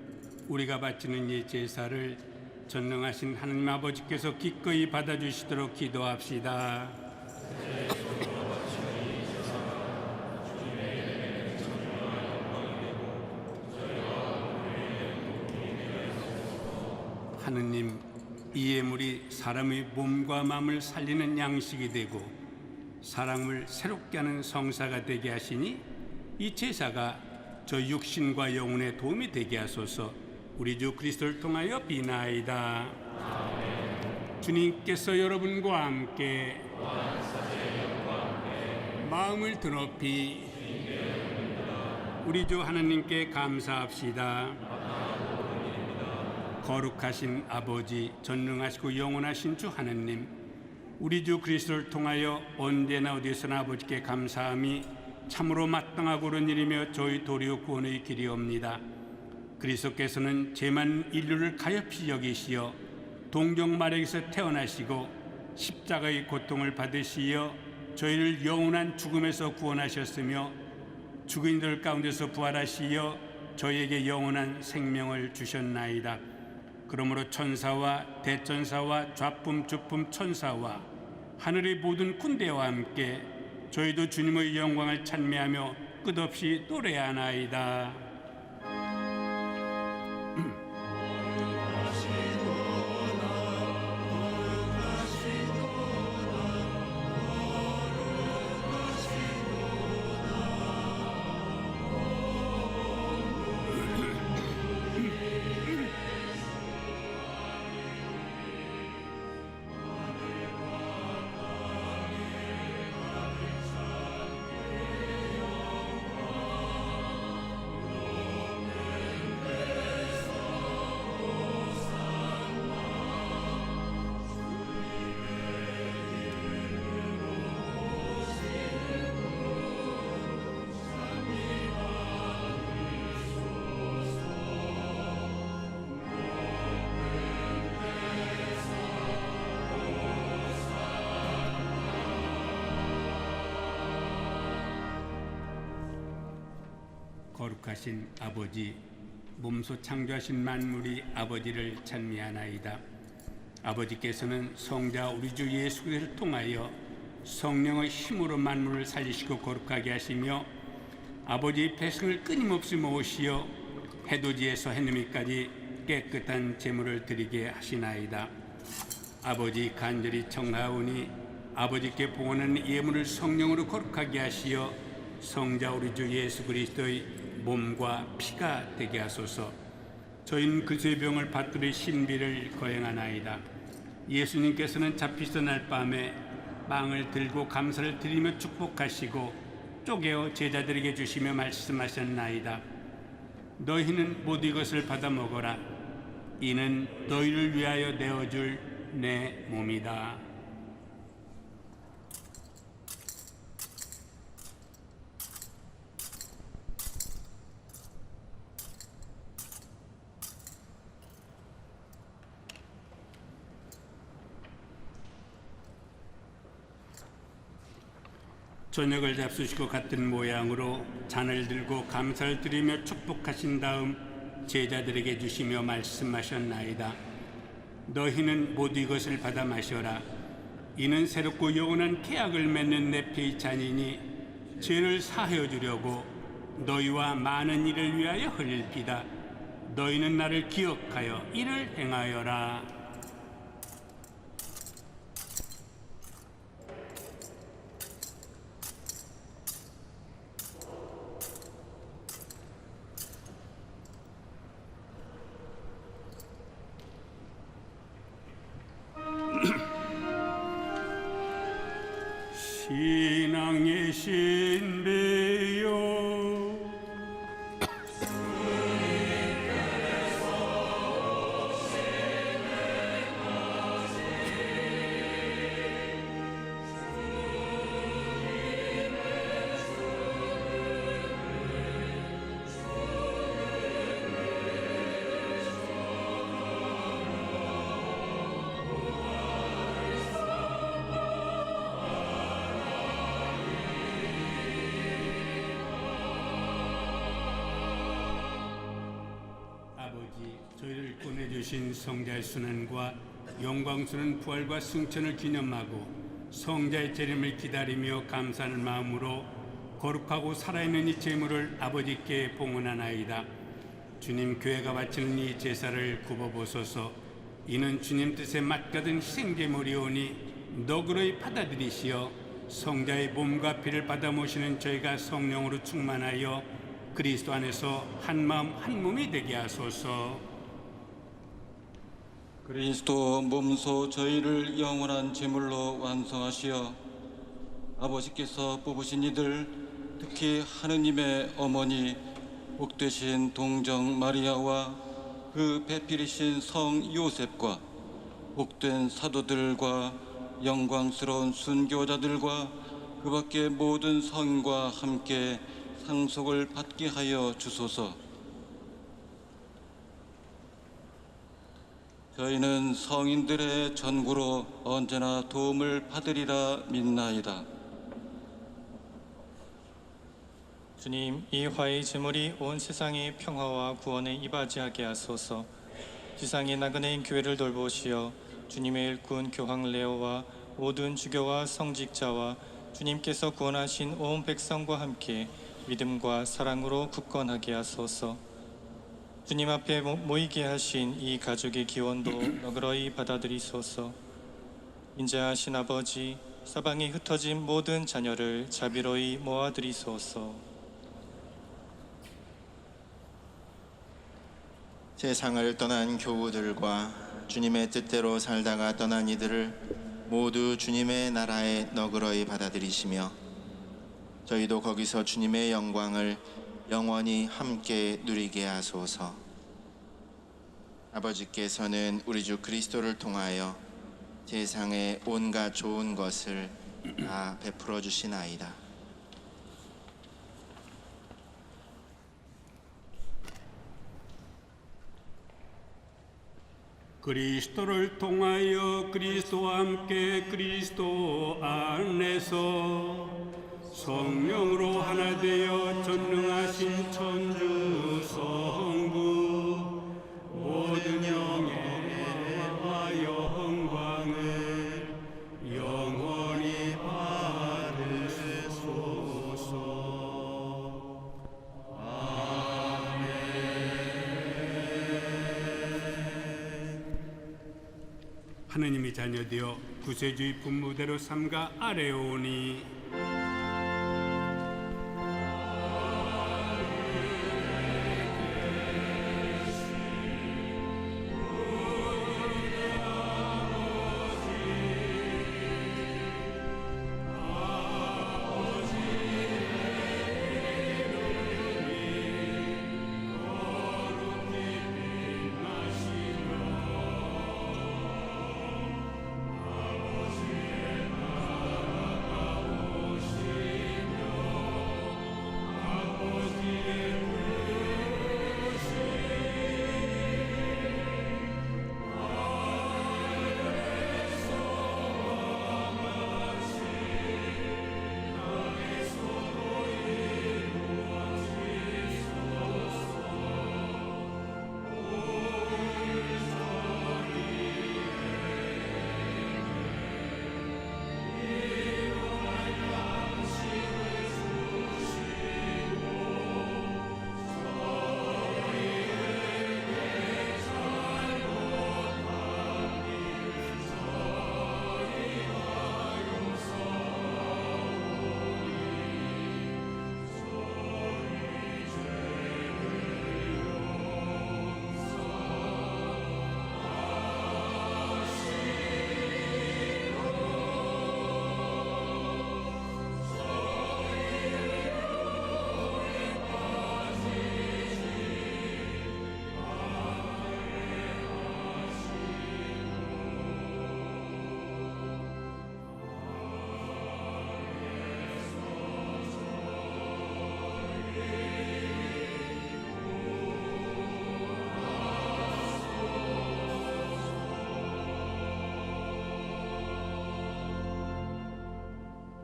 우리가 바치는 이 제사를 전능하신 하나님 아버지께서 기꺼이 받아주시도록 기도합시다. 하느님, 이 예물이 사람의 몸과 마음을 살리는 양식이 되고 사람을 새롭게 하는 성사가 되게 하시니 이 제사가 저 육신과 영혼에 도움이 되게 하소서. 우리 주 그리스도를 통하여 비나이다. 주님께서 여러분과 함께 마음을 드높이 우리 주 하나님께 감사합시다. 거룩하신 아버지, 전능하시고 영원하신 주 하나님, 우리 주 그리스도를 통하여 언제나 어디서나 아버지께 감사함이 참으로 마땅하고 옳은 일이며 저희 도리어 구원의 길이옵니다. 그리스도께서는 죄만 인류를 가엾이 여기시어 동정마력에서 태어나시고 십자가의 고통을 받으시어 저희를 영원한 죽음에서 구원하셨으며 죽은 이들 가운데서 부활하시어 저희에게 영원한 생명을 주셨나이다. 그러므로 천사와 대천사와 좌품 주품 천사와 하늘의 모든 군대와 함께 저희도 주님의 영광을 찬미하며 끝없이 노래하나이다. 거룩하신 아버지, 몸소 창조하신 만물이 아버지를 찬미하나이다. 아버지께서는 성자 우리 주 예수 그리스도를 통하여 성령의 힘으로 만물을 살리시고 거룩하게 하시며 아버지의 백성을 끊임없이 모으시어 해돋이에서 해넘이까지 깨끗한 제물을 드리게 하시나이다. 아버지 간절히 청하오니 아버지께 봉헌하는 예물을 성령으로 거룩하게 하시어 성자 우리 주 예수 그리스도의 몸과 피가 되게 하소서. 저희는 그리스도의 병을 받들의 신비를 거행하나이다. 예수님께서는 잡히시던 날 밤에 빵을 들고 감사를 드리며 축복하시고 쪼개어 제자들에게 주시며 말씀하셨나이다. 너희는 모두 이것을 받아 먹어라. 이는 너희를 위하여 내어줄 내 몸이다. 저녁을 잡수시고 같은 모양으로 잔을 들고 감사를 드리며 축복하신 다음 제자들에게 주시며 말씀하셨나이다. 너희는 모두 이것을 받아 마셔라. 이는 새롭고 영원한 계약을 맺는 내 피의 잔이니 죄를 사하여 주려고 너희와 많은 이를 위하여 흘릴 피다. 너희는 나를 기억하여 이를 행하여라. 신앙의 신비요 주신 성자의 순환과 영광스러운 부활과 승천을 기념하고 성자의 재림을 기다리며 감사하는 마음으로 거룩하고 살아있는 이 제물을 아버지께 봉헌하나이다. 주님, 교회가 바치는 이 제사를 굽어보소서. 이는 주님 뜻에 맞거든 희생제물이오니 너그러이 받아들이시어 성자의 몸과 피를 받아 모시는 저희가 성령으로 충만하여 그리스도 안에서 한 마음 한 몸이 되게 하소서. 그리스도 몸소 저희를 영원한 제물로 완성하시어 아버지께서 뽑으신 이들, 특히 하느님의 어머니 복되신 동정 마리아와 그 배필이신 성 요셉과 복된 사도들과 영광스러운 순교자들과 그 밖의 모든 성인과 함께 상속을 받게 하여 주소서. 저희는 성인들의 전구로 언제나 도움을 받으리라 믿나이다. 주님, 이 화의 제물이 온 세상의 평화와 구원에 이바지하게 하소서. 지상의 나그네인 교회를 돌보시어 주님의 일꾼 교황 레오와 모든 주교와 성직자와 주님께서 구원하신 온 백성과 함께 믿음과 사랑으로 굳건하게 하소서. 주님 앞에 모이게 하신 이 가족의 기원도 너그러이 받아들이소서. 인자하신 아버지, 사방에 흩어진 모든 자녀를 자비로이 모아드리소서. 세상을 떠난 교우들과 주님의 뜻대로 살다가 떠난 이들을 모두 주님의 나라에 너그러이 받아들이시며 저희도 거기서 주님의 영광을 영원히 함께 누리게 하소서. 아버지께서는 우리 주 그리스도를 통하여 세상의 온갖 좋은 것을 다 베풀어 주시나이다. 그리스도를 통하여 그리스도와 함께 그리스도 안에서 성령으로 하나 되어 전능하신 천주 성부 모든 영예와 영광을 영원히 받으소서. 하느님의 자녀되어 구세주의 분무대로 삼가 아뢰오니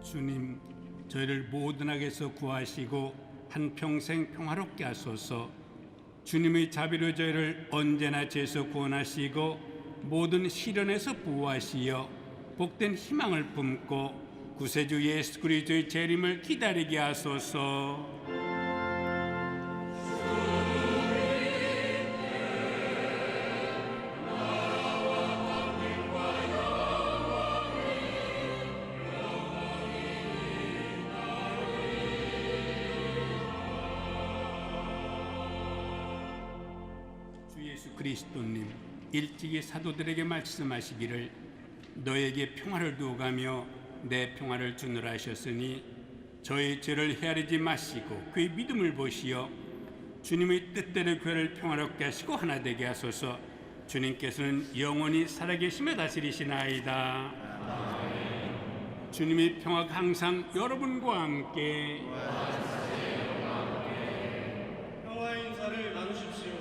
주님, 저희를 모든 악에서 구하시고 한평생 평화롭게 하소서. 주님의 자비로 저희를 언제나 죄에서 구원하시고 모든 시련에서 보호하시어 복된 희망을 품고 구세주 예수 그리스도의 재림을 기다리게 하소서. 주 예수 그리스도님 일찍이 사도들에게 말씀하시기를 너에게 평화를 두어가며 내 평화를 주노라 하셨으니 저의 죄를 헤아리지 마시고 그의 믿음을 보시어 주님의 뜻대로 교회를 평화롭게 하시고 하나 되게 하소서. 주님께서는 영원히 살아계시며 다스리시나이다. 주님의 평화가 항상 여러분과 함께. 평화의 인사를 나누십시오.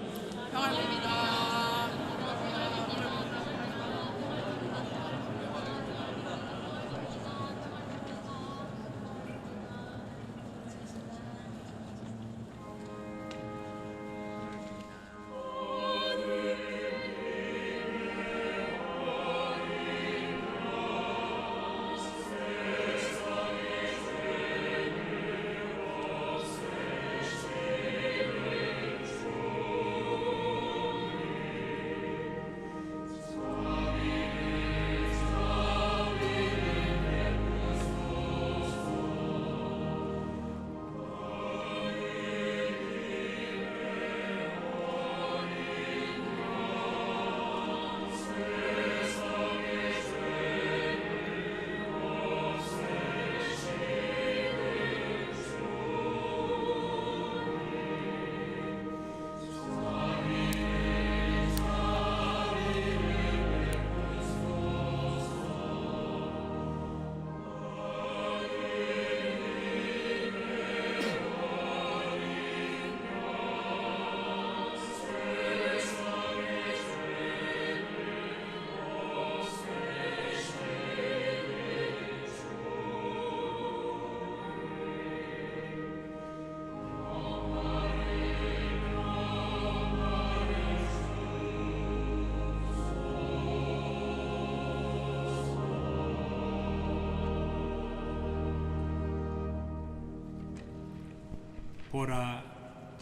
보라,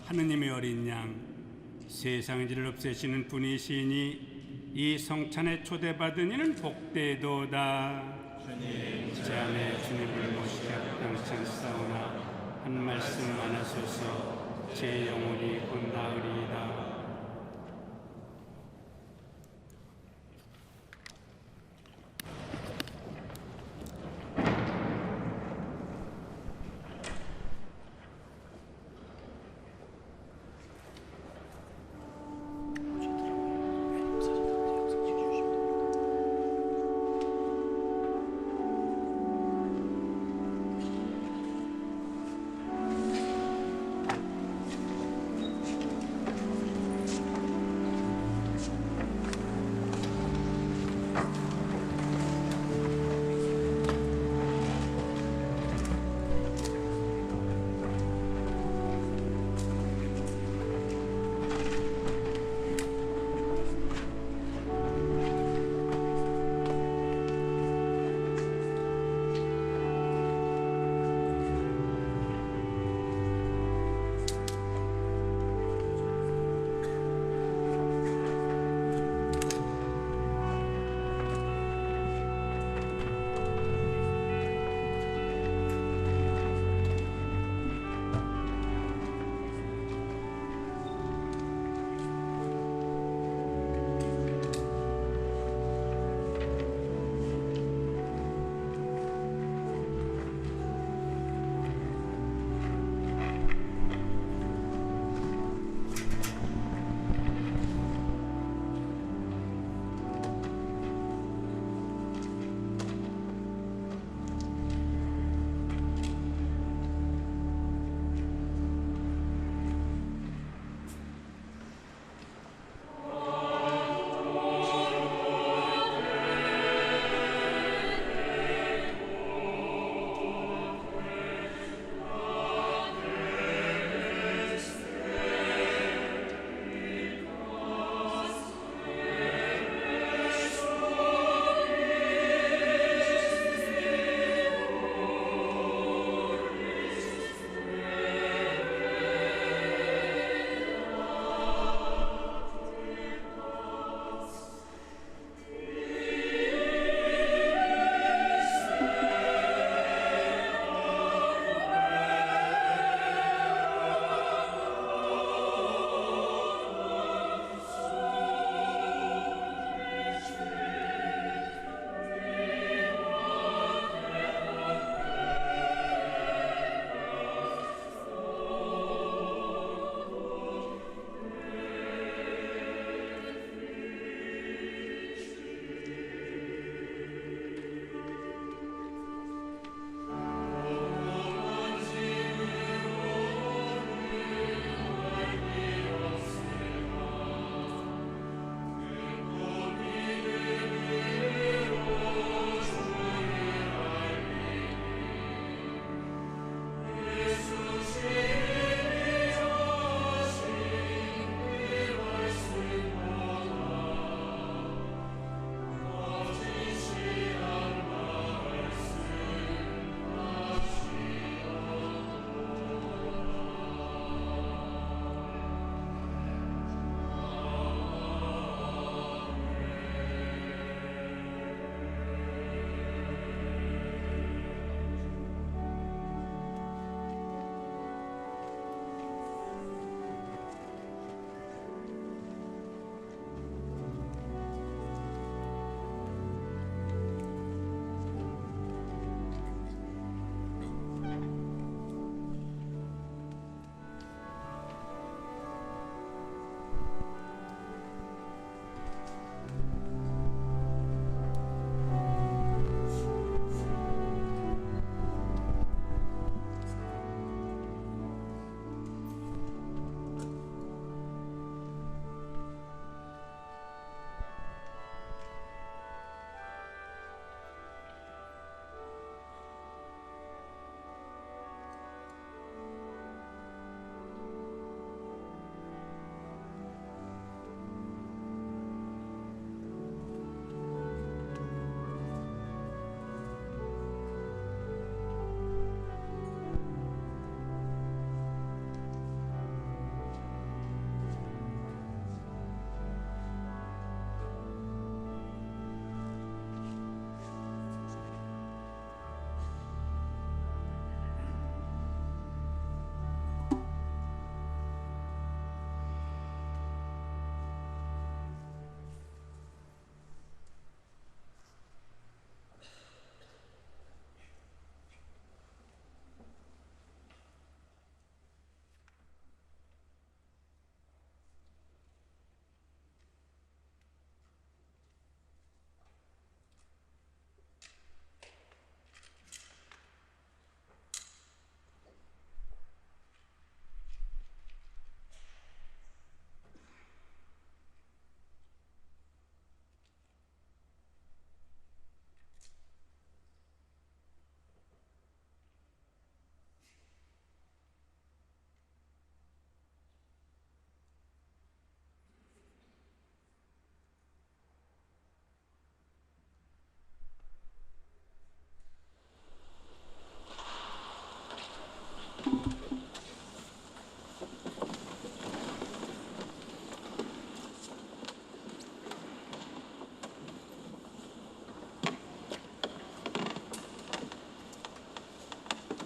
하느님의 어린 양, 세상의 죄를 없애시는 분이시니 이 성찬에 초대받은 이는 복되도다. 주님, 제 안에 주님을 모시기 합당찮사오나 한 말씀 안 하소서. 제 영혼이 곧 나으리이다.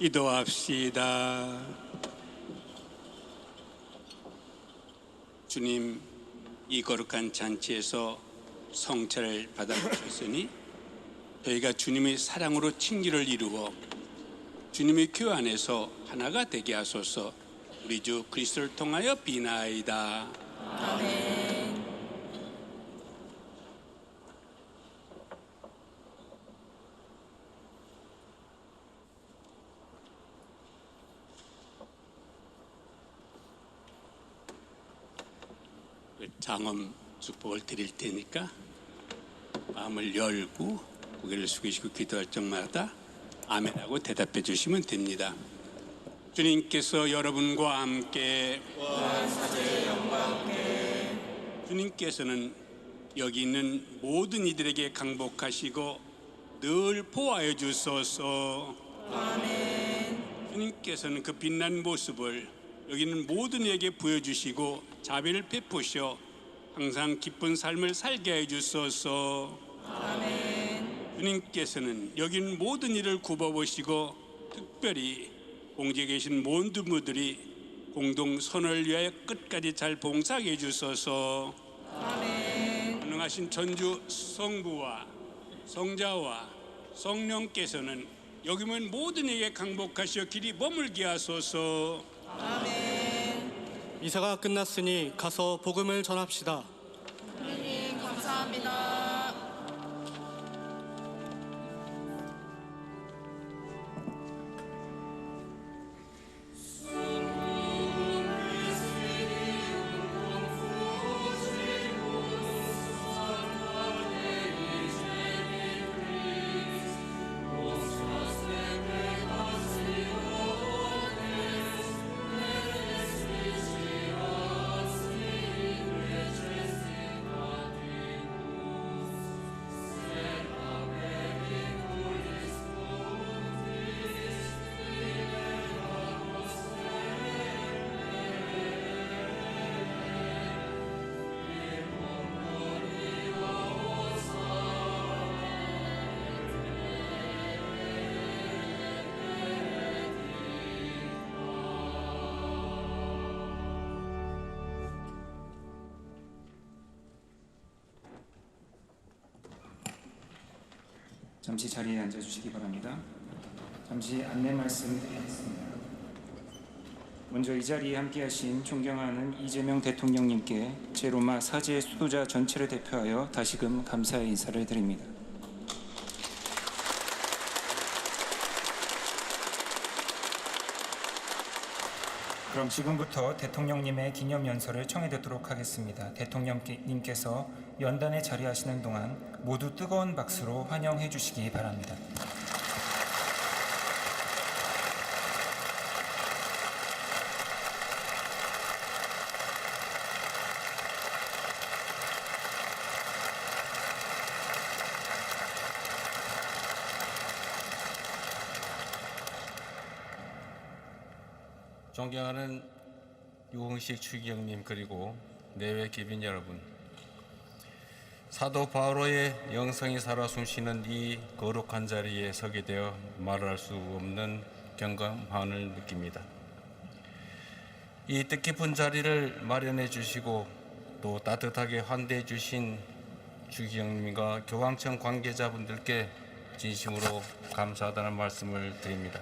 기도합시다. 주님, 이 거룩한 잔치에서 성체를 받아주셨으니 저희가 주님의 사랑으로 친기를 이루어 주님의 교회 안에서 하나가 되게 하소서. 우리 주 그리스도를 통하여 비나이다. 아멘. 장엄 축복을 드릴 테니까 마음을 열고 고개를 숙이시고 기도할 적마다 아멘하고 대답해 주시면 됩니다. 주님께서 여러분과 함께 주님께서는 여기 있는 모든 이들에게 강복하시고 늘 보호하여 주소서. 아멘. 주님께서는 그 빛난 모습을 여기 있는 모든 이에게 보여주시고 자비를 베푸셔 항상 기쁜 삶을 살게 해 주소서. 아멘. 주님께서는 여기 있는 모든 일을 굽어보시고 특별히 공지에 계신 모든 분들이 공동 선을 위하여 끝까지 잘 봉사하게 해 주소서. 아멘. 전능하신 전주 성부와 성자와 성령께서는 여기 있는 모든 이에게 강복하시어 길이 머물게 하소서. 미사가 끝났으니 가서 복음을 전합시다. 주님 감사합니다. 잠시 자리에 앉아주시기 바랍니다. 잠시 안내 말씀드리겠습니다. 먼저 이 자리에 함께하신 존경하는 이재명 대통령님께 제로마 사제 수도자 전체를 대표하여 다시금 감사의 인사를 드립니다. 그럼 지금부터 대통령님의 기념연설을 청해 듣도록 하겠습니다. 대통령님께서 연단에 자리하시는 동안 모두 뜨거운 박수로 환영해 주시기 바랍니다. 존경하는 유흥식 추기경님 그리고 내외 귀빈 여러분, 사도 바오로의 영성이 살아 숨쉬는 이 거룩한 자리에 서게 되어 말할 수 없는 경감함을 느낍니다. 이 뜻깊은 자리를 마련해 주시고 또 따뜻하게 환대해 주신 추기경님과 교황청 관계자분들께 진심으로 감사하다는 말씀을 드립니다.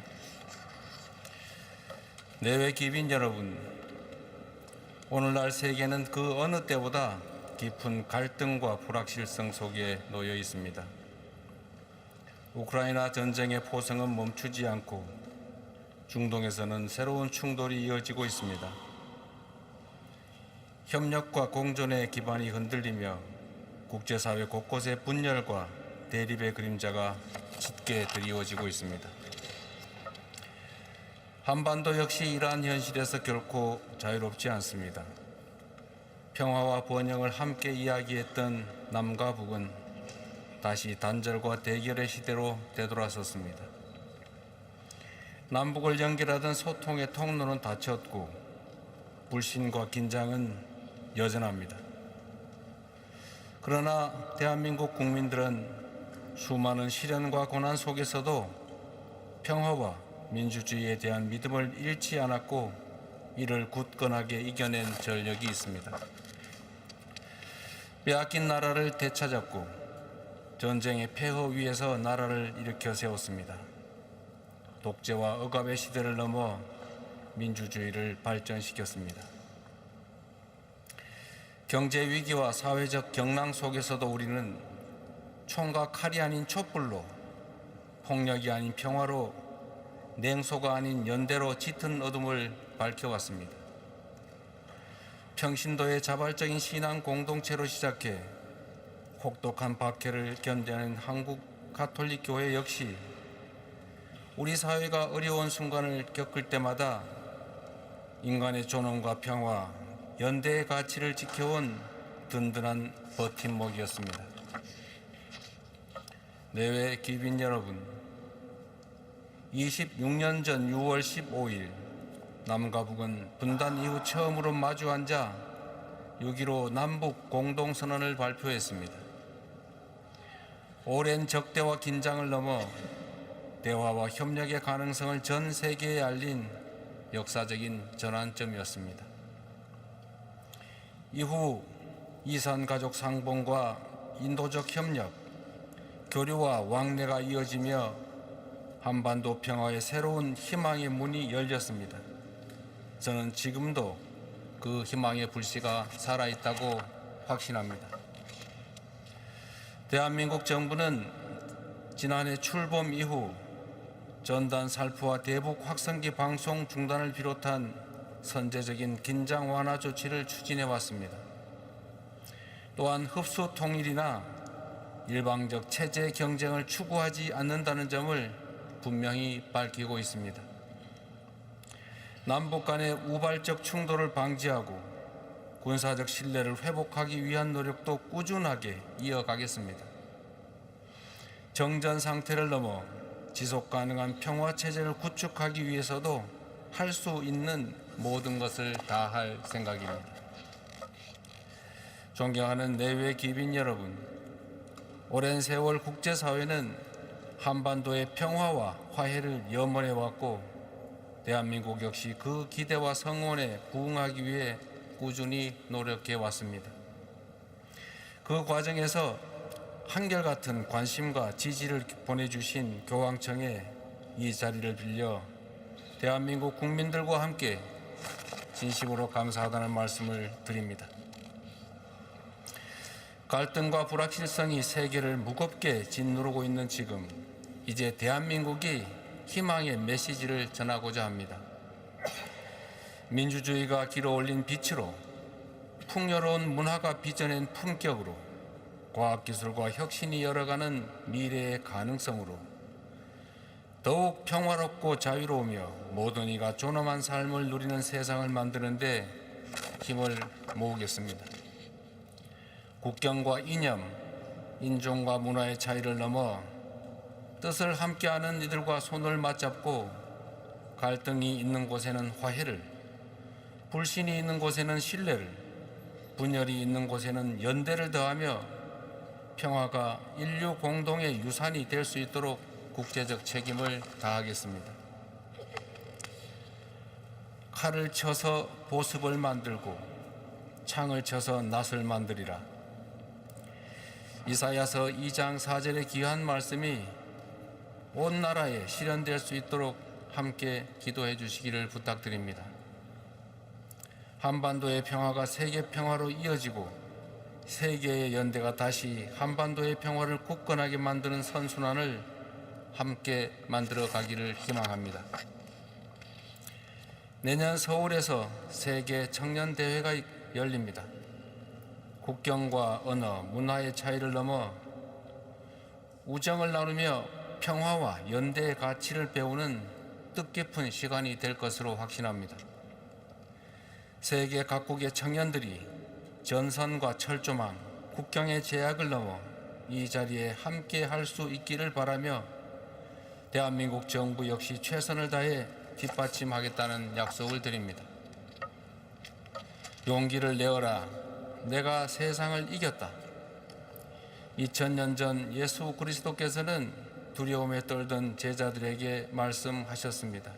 내외 귀빈 여러분, 오늘날 세계는 그 어느 때보다 깊은 갈등과 불확실성 속에 놓여 있습니다. 우크라이나 전쟁의 포성은 멈추지 않고 중동에서는 새로운 충돌이 이어지고 있습니다. 협력과 공존의 기반이 흔들리며 국제사회 곳곳에 분열과 대립의 그림자가 짙게 드리워지고 있습니다. 한반도 역시 이러한 현실에서 결코 자유롭지 않습니다. 평화와 번영을 함께 이야기했던 남과 북은 다시 단절과 대결의 시대로 되돌아섰습니다. 남북을 연결하던 소통의 통로는 닫혔고 불신과 긴장은 여전합니다. 그러나 대한민국 국민들은 수많은 시련과 고난 속에서도 평화와 민주주의에 대한 믿음을 잃지 않았고 이를 굳건하게 이겨낸 전력이 있습니다. 빼앗긴 나라를 되찾았고 전쟁의 폐허 위에서 나라를 일으켜 세웠습니다. 독재와 억압의 시대를 넘어 민주주의를 발전시켰습니다. 경제 위기와 사회적 경랑 속에서도 우리는 총과 칼이 아닌 촛불로, 폭력이 아닌 평화로, 냉소가 아닌 연대로 짙은 어둠을 밝혀왔습니다. 평신도의 자발적인 신앙 공동체로 시작해 혹독한 박해를 견뎌낸 한국 가톨릭 교회 역시 우리 사회가 어려운 순간을 겪을 때마다 인간의 존엄과 평화, 연대의 가치를 지켜온 든든한 버팀목이었습니다. 내외 귀빈 여러분, 26년 전 6월 15일 남과 북은 분단 이후 처음으로 마주 앉아 6.15 남북 공동선언을 발표했습니다. 오랜 적대와 긴장을 넘어 대화와 협력의 가능성을 전 세계에 알린 역사적인 전환점이었습니다. 이후 이산 가족 상봉과 인도적 협력, 교류와 왕래가 이어지며 한반도 평화의 새로운 희망의 문이 열렸습니다. 저는 지금도 그 희망의 불씨가 살아있다고 확신합니다. 대한민국 정부는 지난해 출범 이후 전단 살포와 대북 확성기 방송 중단을 비롯한 선제적인 긴장 완화 조치를 추진해 왔습니다. 또한 흡수 통일이나 일방적 체제 경쟁을 추구하지 않는다는 점을 분명히 밝히고 있습니다. 남북 간의 우발적 충돌을 방지하고 군사적 신뢰를 회복하기 위한 노력도 꾸준하게 이어가겠습니다. 정전 상태를 넘어 지속 가능한 평화 체제를 구축하기 위해서도 할 수 있는 모든 것을 다할 생각입니다. 존경하는 내외 귀빈 여러분, 오랜 세월 국제사회는 한반도의 평화와 화해를 염원해 왔고 대한민국 역시 그 기대와 성원에 부응하기 위해 꾸준히 노력해 왔습니다. 그 과정에서 한결같은 관심과 지지를 보내주신 교황청에 이 자리를 빌려 대한민국 국민들과 함께 진심으로 감사하다는 말씀을 드립니다. 갈등과 불확실성이 세계를 무겁게 짓누르고 있는 지금, 이제 대한민국이 희망의 메시지를 전하고자 합니다. 민주주의가 길어올린 빛으로, 풍요로운 문화가 빚어낸 품격으로, 과학기술과 혁신이 열어가는 미래의 가능성으로 더욱 평화롭고 자유로우며 모든 이가 존엄한 삶을 누리는 세상을 만드는 데 힘을 모으겠습니다. 국경과 이념, 인종과 문화의 차이를 넘어 뜻을 함께하는 이들과 손을 맞잡고 갈등이 있는 곳에는 화해를, 불신이 있는 곳에는 신뢰를, 분열이 있는 곳에는 연대를 더하며 평화가 인류 공동의 유산이 될 수 있도록 국제적 책임을 다하겠습니다. 칼을 쳐서 보습을 만들고 창을 쳐서 낫을 만들이라. 이사야서 2장 4절의 귀한 말씀이 온 나라에 실현될 수 있도록 함께 기도해 주시기를 부탁드립니다. 한반도의 평화가 세계 평화로 이어지고 세계의 연대가 다시 한반도의 평화를 굳건하게 만드는 선순환을 함께 만들어 가기를 희망합니다. 내년 서울에서 세계 청년 대회가 열립니다. 국경과 언어, 문화의 차이를 넘어 우정을 나누며 평화와 연대의 가치를 배우는 뜻깊은 시간이 될 것으로 확신합니다. 세계 각국의 청년들이 전선과 철조망, 국경의 제약을 넘어 이 자리에 함께 할 수 있기를 바라며 대한민국 정부 역시 최선을 다해 뒷받침하겠다는 약속을 드립니다. 용기를 내어라. 내가 세상을 이겼다. 2000년 전 예수 그리스도께서는 두려움에 떨던 제자들에게 말씀하셨습니다.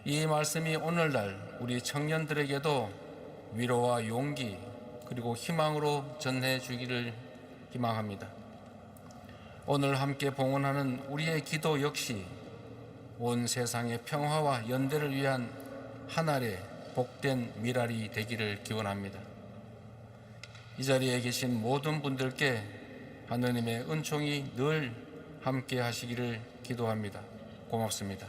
이 말씀이 오늘날 우리 청년들에게도 위로와 용기 그리고 희망으로 전해주기를 희망합니다. 오늘 함께 봉헌하는 우리의 기도 역시 온 세상의 평화와 연대를 위한 하늘의 복된 미랄이 되기를 기원합니다. 이 자리에 계신 모든 분들께 하느님의 은총이 늘 함께 하시기를 기도합니다. 고맙습니다.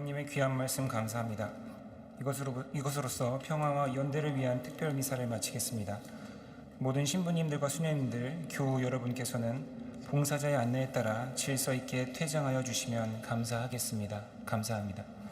대통령님의 귀한 말씀 감사합니다. 이것으로서 평화와 연대를 위한 특별 미사를 마치겠습니다. 모든 신부님들과 수녀님들, 교우 여러분께서는 봉사자의 안내에 따라 질서 있게 퇴장하여 주시면 감사하겠습니다. 감사합니다.